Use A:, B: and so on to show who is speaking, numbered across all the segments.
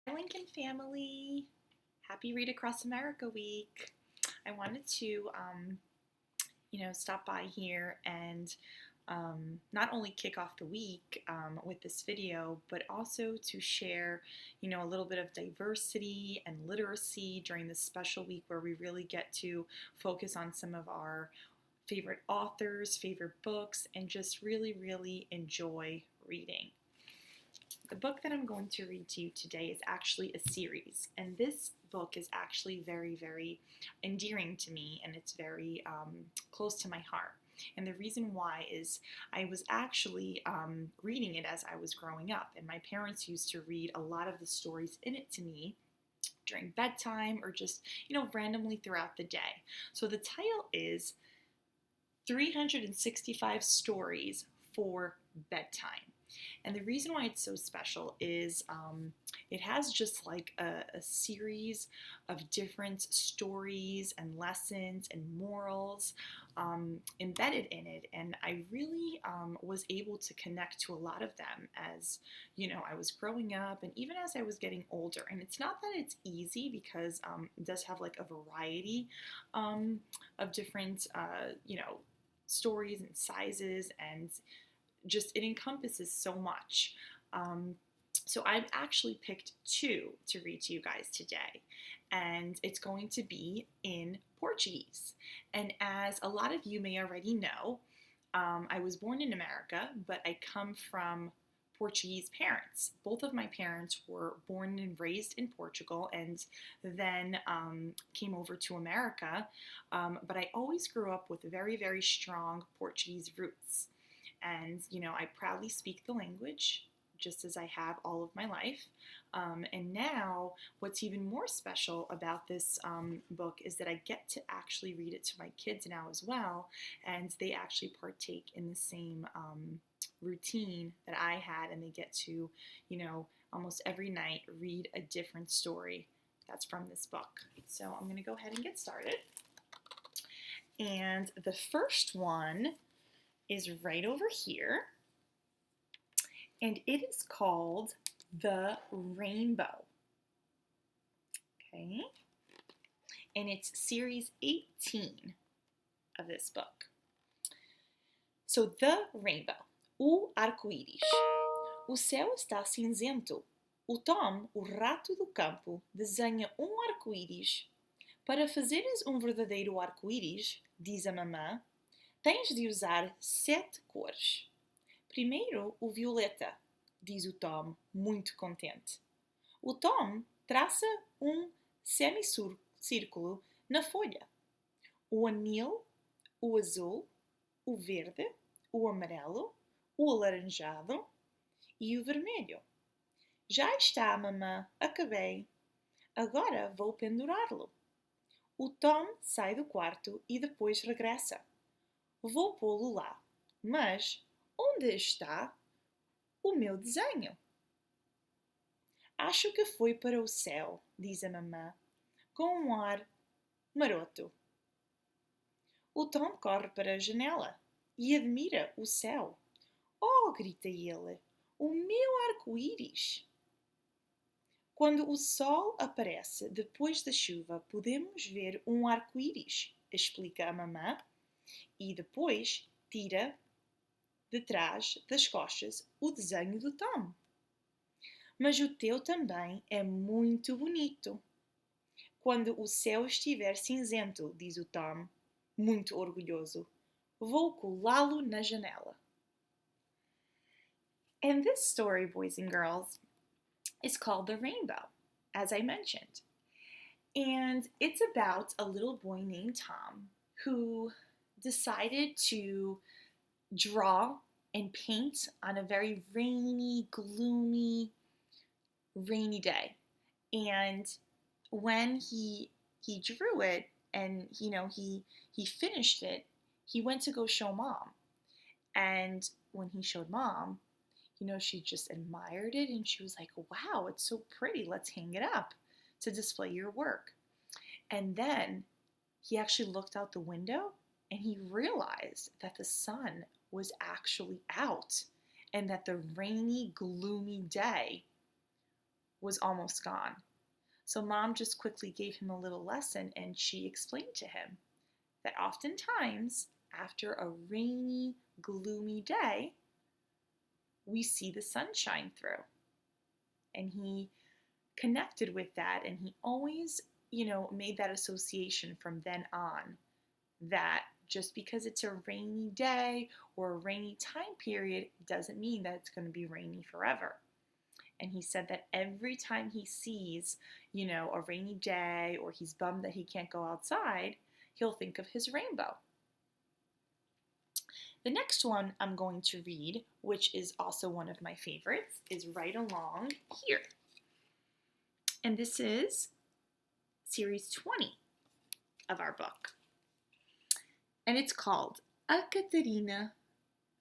A: Hi, Lincoln family. Happy Read Across America week. I wanted to, stop by here and not only kick off the week with this video, but also to share, a little bit of diversity and literacy during this special week where we really get to focus on some of our favorite authors, favorite books, and just really, really enjoy reading. The book that I'm going to read to you today is actually a series, and this book is actually very, very endearing to me, and it's very close to my heart. And the reason why is I was actually reading it as I was growing up, and my parents used to read a lot of the stories in it to me during bedtime or just, randomly throughout the day. So the title is 365 Stories for Bedtime. And the reason why it's so special is it has just like a series of different stories and lessons and morals embedded in it. And I really was able to connect to a lot of them as, I was growing up and even as I was getting older. And it's not that it's easy because it does have like a variety of different, stories and sizes, and just it encompasses so much. So I've actually picked two to read to you guys today, and it's going to be in Portuguese. And as a lot of you may already know, I was born in America, but I come from Portuguese parents. Both of my parents were born and raised in Portugal and then came over to America. But I always grew up with very, very strong Portuguese roots. And, I proudly speak the language just as I have all of my life. And now, what's even more special about this book is that I get to actually read it to my kids now as well, and they actually partake in the same routine that I had, and they get to, almost every night read a different story that's from this book. So I'm going to go ahead and get started. And the first one is right over here, and it is called The Rainbow. Okay, and it's series 18 of this book. So, The Rainbow. O arco-íris. O céu está cinzento. O Tom, o rato do campo, desenha arco-íris. Para fazeres verdadeiro arco-íris, diz a mamã, tens de usar 7 cores. Primeiro, o violeta, diz o Tom, muito contente. O Tom traça semicírculo na folha. O anil, o azul, o verde, o amarelo, o alaranjado e o vermelho. Já está, mamã, acabei. Agora vou pendurá-lo. O Tom sai do quarto e depois regressa. Vou pô-lo lá. Mas onde está o meu desenho? Acho que foi para o céu, diz a mamã, com um ar maroto. O Tom corre para a janela e admira o céu. Oh, grita ele, o meu arco-íris! Quando o sol aparece depois da chuva, podemos ver arco-íris, explica a mamã, e depois tira de trás das costas o desenho do Tom. Mas o teu também é muito bonito. Quando o céu estiver cinzento, diz o Tom, muito orgulhoso, vou colá-lo na janela. And this story, boys and girls, is called The Rainbow, as I mentioned. And it's about a little boy named Tom who decided to draw and paint on a very rainy, gloomy, rainy day. And when he drew it and he finished it, he went to go show mom. And when he showed mom, she just admired it and she was like, wow, it's so pretty. Let's hang it up to display your work. And then he actually looked out the window and he realized that the sun was actually out and that the rainy, gloomy day was almost gone. So mom just quickly gave him a little lesson and she explained to him that oftentimes after a rainy, gloomy day, we see the sun shine through. And he connected with that and he always, made that association from then on that just because it's a rainy day or a rainy time period doesn't mean that it's going to be rainy forever. And he said that every time he sees, a rainy day or he's bummed that he can't go outside, he'll think of his rainbow. The next one I'm going to read, which is also one of my favorites, is right along here. And this is series 20 of our book. And it's called A Catarina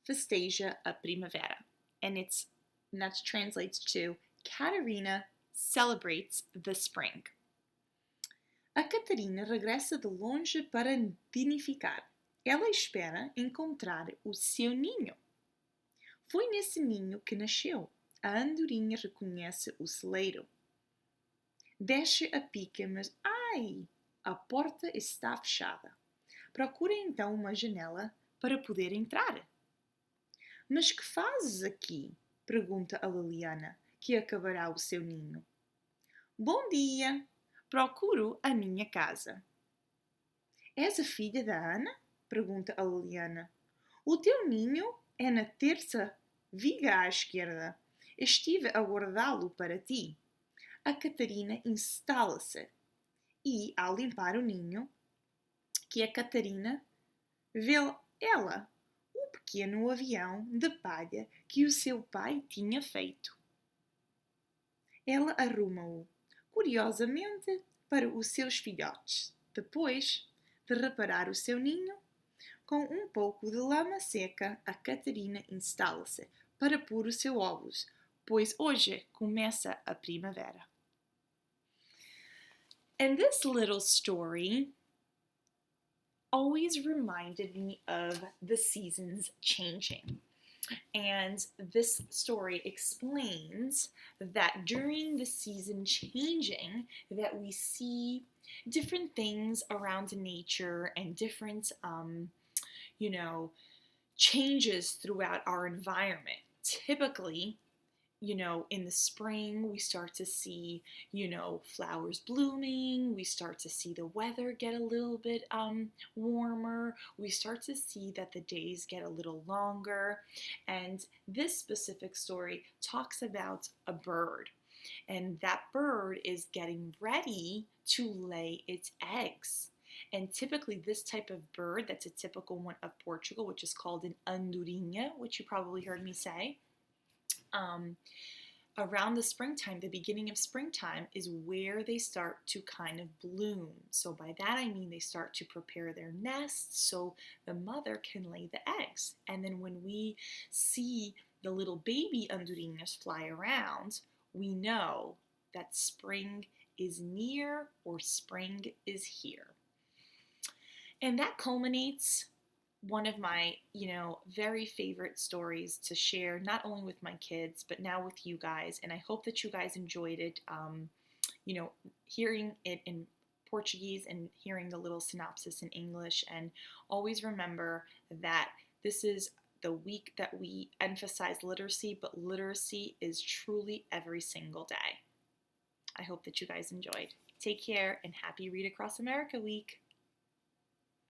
A: Festeja a Primavera. And that translates to Catarina celebrates the spring. A Catarina regressa de longe para nidificar. Ela espera encontrar o seu ninho. Foi nesse ninho que nasceu. A andorinha reconhece o celeiro. Desce a pica, mas ai! A porta está fechada. Procura então uma janela para poder entrar. Mas que fazes aqui? Pergunta a Liliana, que acabará o seu ninho. Bom dia! Procuro a minha casa. És a filha da Ana? Pergunta a Liliana. O teu ninho é na terça viga à esquerda. Estive a guardá-lo para ti. A Catarina instala-se e, ao limpar o ninho, que a Catarina vê ela, o pequeno avião de palha que o seu pai tinha feito. Ela arruma-o, curiosamente, para os seus filhotes. Depois de reparar o seu ninho, com um pouco de lama seca, a Catarina instala-se para pôr o seu ovos, pois hoje começa a primavera. And this little story always reminded me of the seasons changing. And this story explains that during the season changing that we see different things around nature and different, changes throughout our environment. Typically, in the spring, we start to see, flowers blooming. We start to see the weather get a little bit warmer. We start to see that the days get a little longer. And this specific story talks about a bird. And that bird is getting ready to lay its eggs. And typically this type of bird, that's a typical one of Portugal, which is called an andorinha, which you probably heard me say. Around the springtime, the beginning of springtime, is where they start to kind of bloom. So by that I mean they start to prepare their nests so the mother can lay the eggs. And then when we see the little baby andorinhas fly around, we know that spring is near or spring is here. And that culminates one of my, very favorite stories to share, not only with my kids, but now with you guys. And I hope that you guys enjoyed it, hearing it in Portuguese and hearing the little synopsis in English. And always remember that this is the week that we emphasize literacy, but literacy is truly every single day. I hope that you guys enjoyed. Take care and happy Read Across America Week.